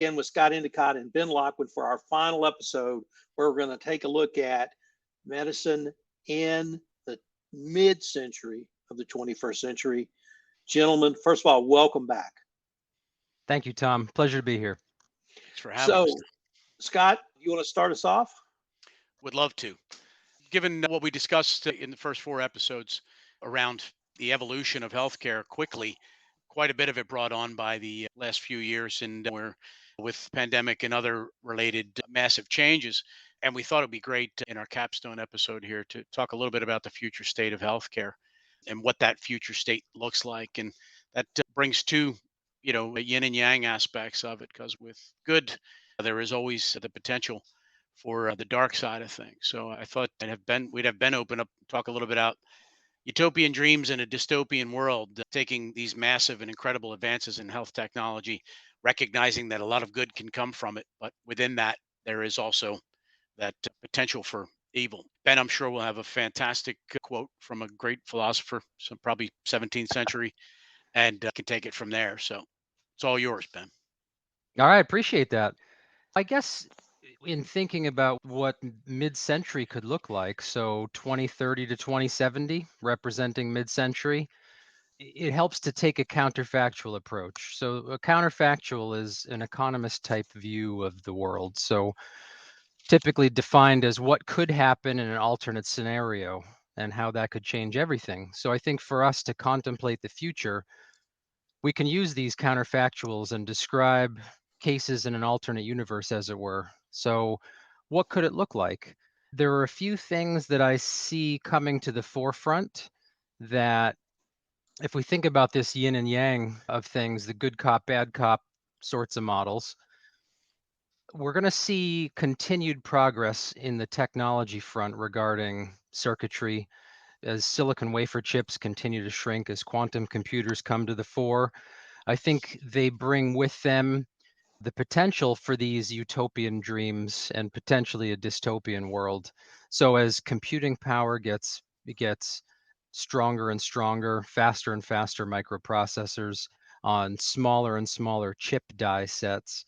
Again with Scott Endicott and Ben Locwin for our final episode, where we're going to take a look at medicine in the mid-century of the 21st century. Gentlemen, first of all, welcome back. Thank you, Tom. Pleasure to be here. Thanks for having us. So, Scott, you want to start us off? Would love to. Given what we discussed in the first four episodes around the evolution of healthcare quickly, quite a bit of it brought on by the last few years, and we're with pandemic and other related massive changes. And we thought it'd be great in our capstone episode here to talk a little bit about the future state of healthcare and what that future state looks like. And that brings two, yin and yang aspects of it, because with good, there is always the potential for the dark side of things. So I thought we'd have Ben open up, talk a little bit about utopian dreams in a dystopian world, taking these massive and incredible advances in health technology, recognizing that a lot of good can come from it, but within that there is also that potential for evil. Ben, I'm sure will have a fantastic quote from a great philosopher, some probably 17th century, and can take it from there. So it's all yours, Ben. All right, appreciate that. I guess in thinking about what mid-century could look like, so 2030 to 2070, representing mid-century, it helps to take a counterfactual approach. So a counterfactual is an economist type view of the world. So typically defined as what could happen in an alternate scenario and how that could change everything. So I think for us to contemplate the future, we can use these counterfactuals and describe cases in an alternate universe, as it were. So, what could it look like? There are a few things that I see coming to the forefront that, if we think about this yin and yang of things, the good cop, bad cop sorts of models, we're going to see continued progress in the technology front regarding circuitry as silicon wafer chips continue to shrink, as quantum computers come to the fore. I think they bring with them the potential for these utopian dreams and potentially a dystopian world. So as computing power gets stronger and stronger, faster and faster microprocessors on smaller and smaller chip die sets,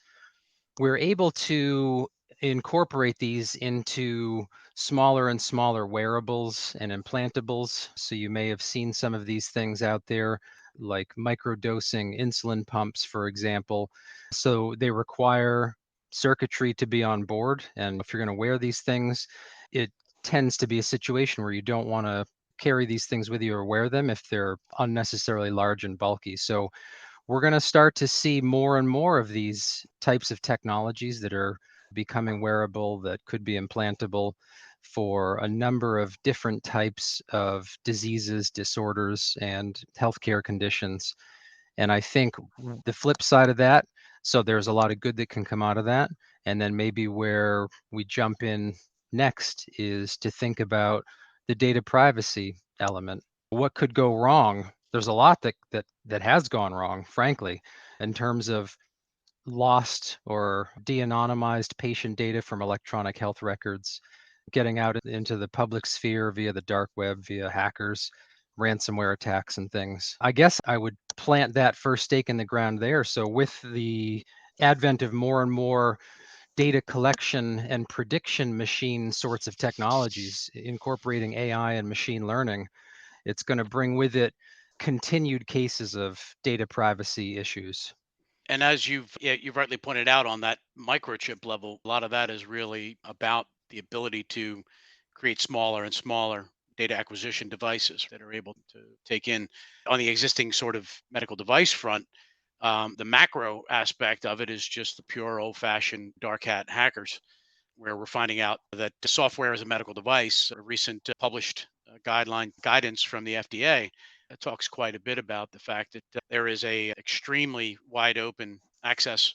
we're able to incorporate these into smaller and smaller wearables and implantables. So you may have seen some of these things out there, like microdosing insulin pumps, for example. So they require circuitry to be on board. And if you're going to wear these things, it tends to be a situation where you don't want to carry these things with you or wear them if they're unnecessarily large and bulky. So we're going to start to see more and more of these types of technologies that are becoming wearable, that could be implantable for a number of different types of diseases, disorders, and healthcare conditions. And I think the flip side of that, so there's a lot of good that can come out of that. And then maybe where we jump in next is to think about the data privacy element. What could go wrong? There's a lot that has gone wrong, frankly, in terms of lost or de-anonymized patient data from electronic health records getting out into the public sphere via the dark web, via hackers, ransomware attacks and things. I guess I would plant that first stake in the ground there. So with the advent of more and more data collection and prediction machine sorts of technologies, incorporating AI and machine learning, it's going to bring with it continued cases of data privacy issues. And as you've rightly pointed out, on that microchip level, a lot of that is really about the ability to create smaller and smaller data acquisition devices that are able to take in on the existing sort of medical device front. The macro aspect of it is just the pure old-fashioned dark hat hackers, where we're finding out that the software as a medical device, a recent published guidance from the FDA, talks quite a bit about the fact that there is a extremely wide open access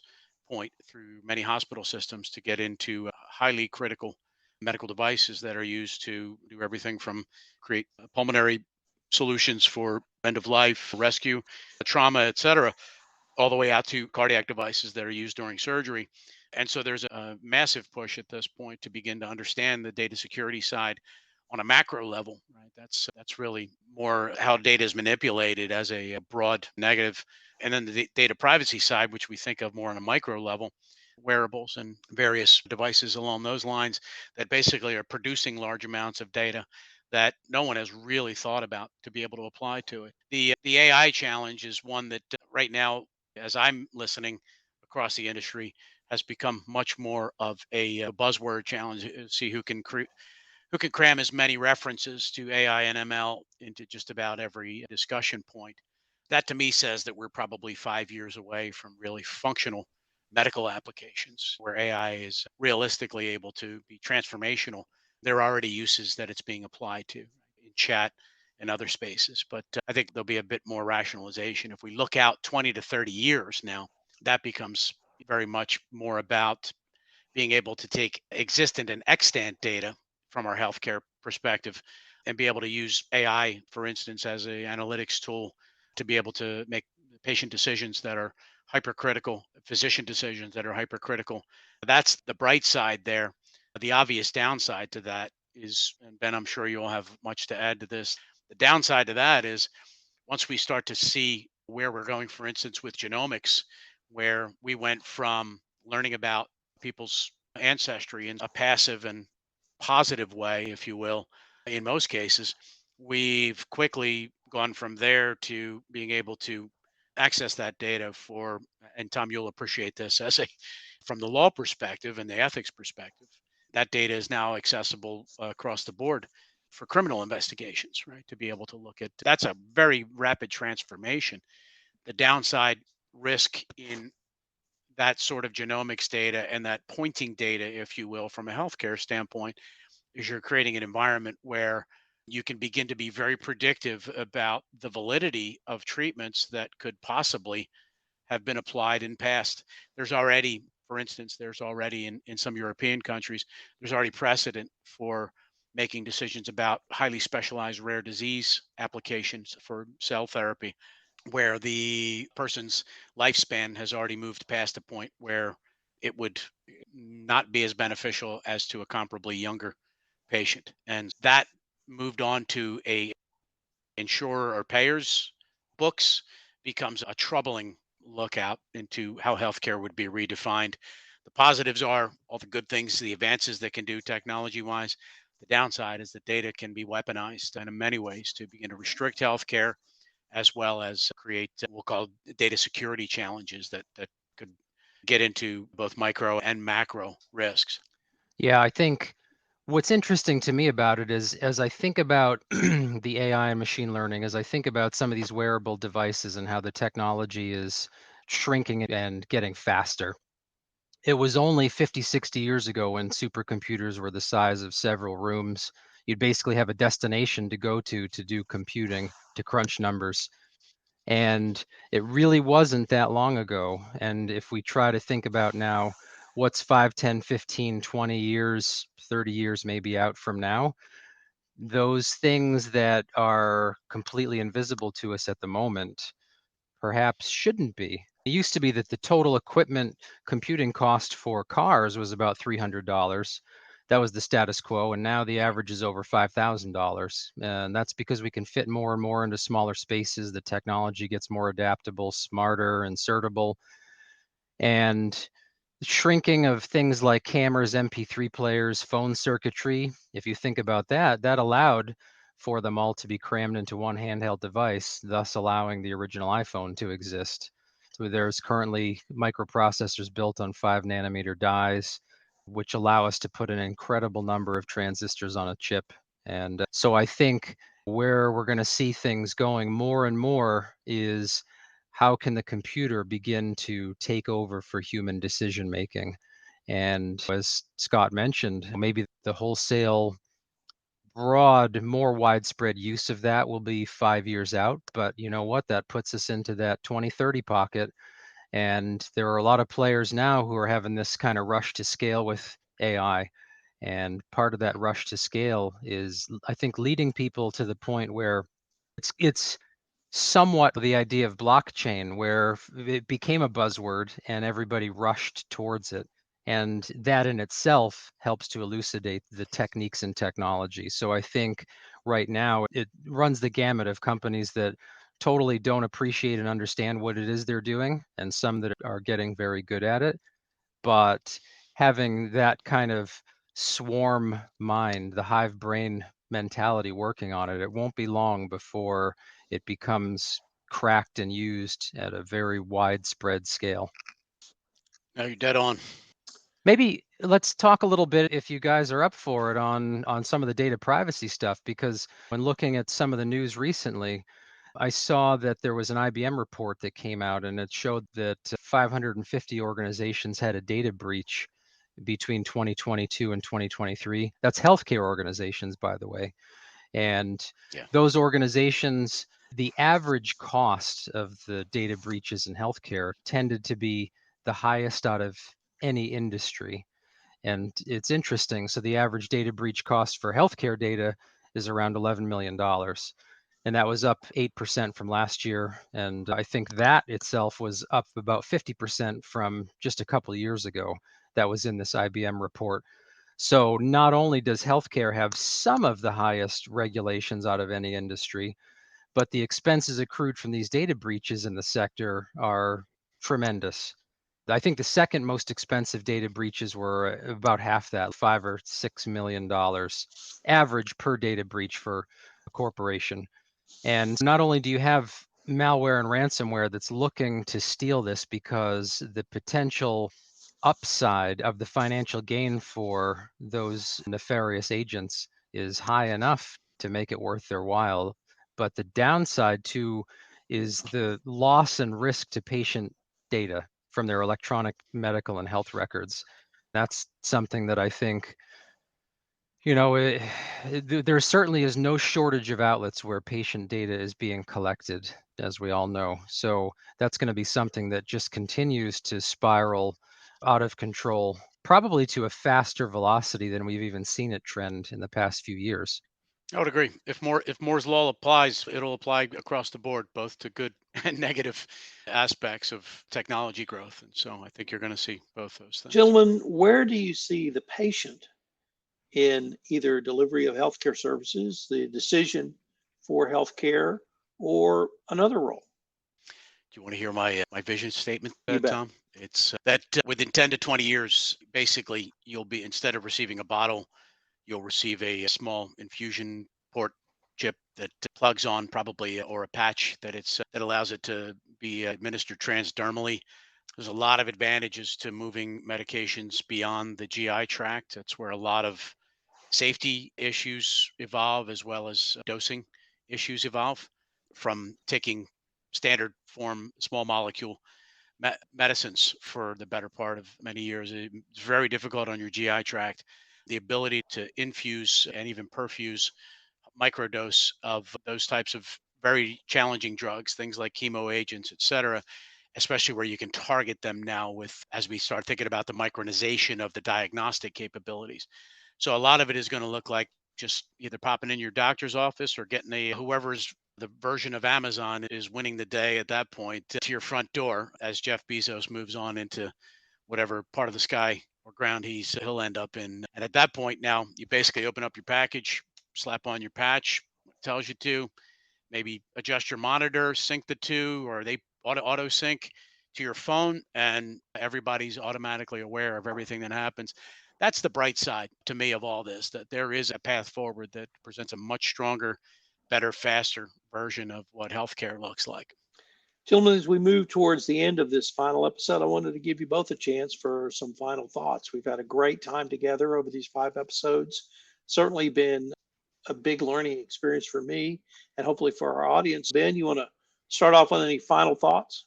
point through many hospital systems to get into highly critical medical devices that are used to do everything from create pulmonary solutions for end of life rescue, trauma, etc., all the way out to cardiac devices that are used during surgery. And so there's a massive push at this point to begin to understand the data security side on a macro level, right? That's really more how data is manipulated as a broad negative. And then the data privacy side, which we think of more on a micro level, wearables and various devices along those lines that basically are producing large amounts of data that no one has really thought about to be able to apply to it. The AI challenge is one that right now, as I'm listening across the industry, has become much more of a buzzword challenge. See who can cram as many references to AI and ML into just about every discussion point. That to me says that we're probably 5 years away from really functional medical applications where AI is realistically able to be transformational. There are already uses that it's being applied to in chat and other spaces, but I think there'll be a bit more rationalization. If we look out 20 to 30 years now, that becomes very much more about being able to take existent and extant data from our healthcare perspective and be able to use AI, for instance, as a analytics tool to be able to make patient decisions that are hypercritical, physician decisions that are hypercritical. That's the bright side there. The obvious downside to that is, and Ben, I'm sure you'll have much to add to this. The downside to that is once we start to see where we're going, for instance, with genomics, where we went from learning about people's ancestry in a passive and positive way, if you will, in most cases, we've quickly gone from there to being able to access that data for, and Tom, you'll appreciate this as a, from the law perspective and the ethics perspective, that data is now accessible across the board for criminal investigations, right? To be able to look at that's a very rapid transformation. The downside risk in that sort of genomics data and that pointing data, if you will, from a healthcare standpoint, is you're creating an environment where you can begin to be very predictive about the validity of treatments that could possibly have been applied in past. There's already, for instance, there's already in some European countries, there's already precedent for making decisions about highly specialized rare disease applications for cell therapy, where the person's lifespan has already moved past a point where it would not be as beneficial as to a comparably younger patient. And that moved on to a insurer or payers books becomes a troubling lookout into how healthcare would be redefined. The positives are all the good things, the advances that can do technology wise. The downside is that data can be weaponized and in many ways to begin to restrict healthcare as well as create we'll call data security challenges that could get into both micro and macro risks. Yeah, I think what's interesting to me about it is as I think about the AI and machine learning, as I think about some of these wearable devices and how the technology is shrinking and getting faster. It was only 50, 60 years ago when supercomputers were the size of several rooms. You'd basically have a destination to go to do computing, to crunch numbers. And it really wasn't that long ago. And if we try to think about now, what's 5, 10, 15, 20 years, 30 years maybe out from now, those things that are completely invisible to us at the moment perhaps shouldn't be. It used to be that the total equipment computing cost for cars was about $300. That was the status quo, and now the average is over $5,000. And that's because we can fit more and more into smaller spaces. The technology gets more adaptable, smarter, insertable. And shrinking of things like cameras, MP3 players, phone circuitry, if you think about that, that allowed for them all to be crammed into one handheld device, thus allowing the original iPhone to exist. So there's currently microprocessors built on 5 nanometer dies, which allow us to put an incredible number of transistors on a chip. And so I think where we're going to see things going more and more is how can the computer begin to take over for human decision making? And as Scott mentioned, maybe the wholesale, broad, more widespread use of that will be 5 years out. But you know what? That puts us into that 2030 pocket. And there are a lot of players now who are having this kind of rush to scale with AI. And part of that rush to scale is, I think, leading people to the point where it's somewhat the idea of blockchain, where it became a buzzword and everybody rushed towards it. And that in itself helps to elucidate the techniques and technology. So I think right now it runs the gamut of companies that totally don't appreciate and understand what it is they're doing, and some that are getting very good at it. But having that kind of swarm mind, the hive brain mentality working on it, it won't be long before it becomes cracked and used at a very widespread scale. No, you're dead on. Maybe let's talk a little bit, if you guys are up for it, on some of the data privacy stuff, because when looking at some of the news recently, I saw that there was an IBM report that came out and it showed that 550 organizations had a data breach between 2022 and 2023. That's healthcare organizations, by the way. And Yeah. those organizations, the average cost of the data breaches in healthcare tended to be the highest out of any industry. And it's interesting. So the average data breach cost for healthcare data is around $11 million. And that was up 8% from last year. And I think that itself was up about 50% from just a couple of years ago. That was in this IBM report. So not only does healthcare have some of the highest regulations out of any industry, but the expenses accrued from these data breaches in the sector are tremendous. I think the second most expensive data breaches were about half that, $5 or $6 million average per data breach for a corporation. And not only do you have malware and ransomware that's looking to steal this because the potential upside of the financial gain for those nefarious agents is high enough to make it worth their while, but the downside too is the loss and risk to patient data from their electronic medical and health records. That's something that I think, there certainly is no shortage of outlets where patient data is being collected, as we all know. So that's going to be something that just continues to spiral out of control, probably to a faster velocity than we've even seen it trend in the past few years. I would agree. If Moore's law applies, it'll apply across the board, both to good and negative aspects of technology growth. And so I think you're going to see both those things. Gentlemen, where do you see the patient in either delivery of healthcare services, the decision for healthcare, or another role? Do you want to hear my vision statement, You bet. Tom? It's that within 10 to 20 years, basically, you'll be, instead of receiving a bottle, you'll receive a small infusion port chip that plugs on, probably, or a patch that allows it to be administered transdermally. There's a lot of advantages to moving medications beyond the GI tract. That's where a lot of safety issues evolve, as well as dosing issues evolve from taking standard form small molecule medicines for the better part of many years. It's very difficult on your GI tract. The ability to infuse and even perfuse microdose of those types of very challenging drugs, things like chemo agents, et cetera, especially where you can target them now with, as we start thinking about the micronization of the diagnostic capabilities. So a lot of it is going to look like just either popping in your doctor's office or getting whoever's the version of Amazon is winning the day at that point to your front door as Jeff Bezos moves on into whatever part of the sky or ground he'll end up in. And at that point, now you basically open up your package, slap on your patch, tells you to maybe adjust your monitor, sync the two, or they auto sync to your phone, and everybody's automatically aware of everything that happens. That's the bright side to me of all this, that there is a path forward that presents a much stronger, better, faster version of what healthcare looks like. Gentlemen, as we move towards the end of this final episode, I wanted to give you both a chance for some final thoughts. We've had a great time together over these 5 episodes. Certainly been a big learning experience for me and hopefully for our audience. Ben, you want to start off with any final thoughts?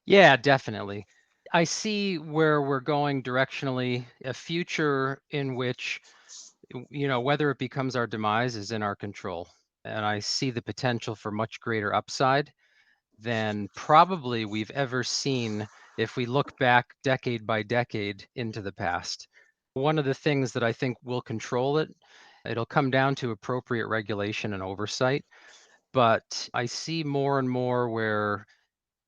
Yeah, definitely. I see where we're going directionally, a future in which, whether it becomes our demise is in our control. And I see the potential for much greater upside than probably we've ever seen if we look back decade by decade into the past. One of the things that I think will control it, it'll come down to appropriate regulation and oversight. But I see more and more where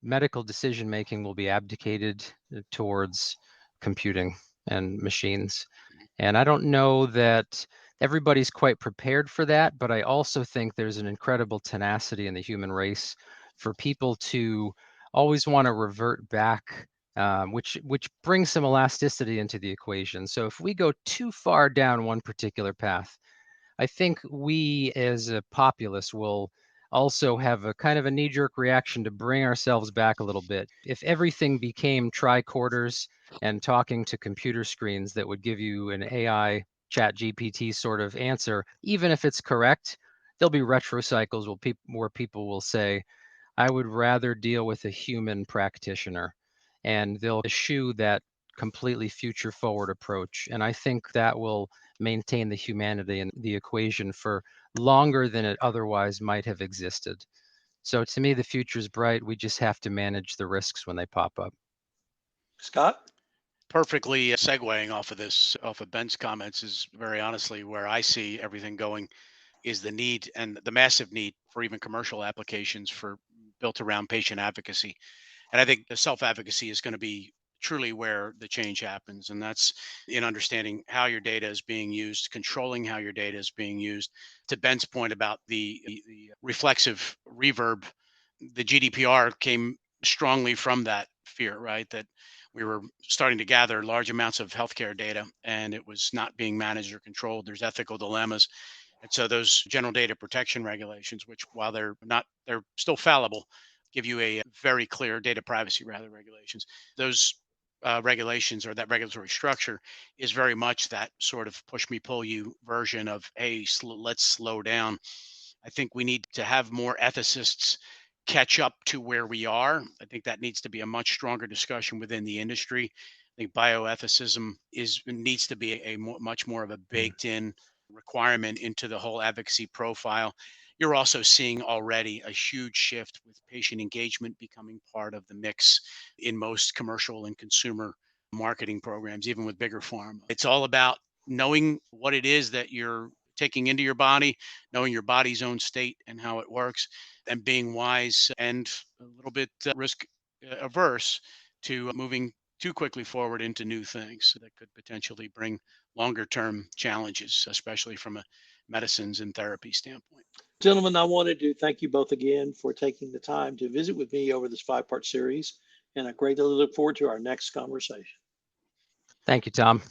medical decision making will be abdicated towards computing and machines. And I don't know that everybody's quite prepared for that, but I also think there's an incredible tenacity in the human race for people to always want to revert back, which brings some elasticity into the equation. So if we go too far down one particular path, I think we as a populace will also have a kind of a knee-jerk reaction to bring ourselves back a little bit. If everything became tricorders and talking to computer screens that would give you an AI chat GPT sort of answer, even if it's correct, there'll be retro cycles where people will say, I would rather deal with a human practitioner. And they'll eschew that completely future forward approach. And I think that will maintain the humanity in the equation for longer than it otherwise might have existed. So to me, the future is bright. We just have to manage the risks when they pop up. Scott? Perfectly segueing off of Ben's comments, is very honestly where I see everything going, is the need and the massive need for even commercial applications for built around patient advocacy. And I think the self advocacy is going to be truly where the change happens. And that's in understanding how your data is being used, controlling how your data is being used. To Ben's point about the reflexive reverb, the GDPR came strongly from that fear, right? That we were starting to gather large amounts of healthcare data and it was not being managed or controlled. There's ethical dilemmas. And so those general data protection regulations, which while they're still fallible, give you a very clear data privacy rather regulations. Those regulations or that regulatory structure is very much that sort of push me pull you version of, hey, let's slow down. I think we need to have more ethicists catch up to where we are. I think that needs to be a much stronger discussion within the industry. I think bioethicism needs to be much more of a baked in requirement into the whole advocacy profile. You're also seeing already a huge shift with patient engagement becoming part of the mix in most commercial and consumer marketing programs, even with bigger pharma. It's all about knowing what it is that you're taking into your body, knowing your body's own state and how it works, and being wise and a little bit risk averse to moving too quickly forward into new things that could potentially bring longer term challenges, especially from a medicines and therapy standpoint. Gentlemen, I wanted to thank you both again for taking the time to visit with me over this 5-part series, and I greatly look forward to our next conversation. Thank you, Tom.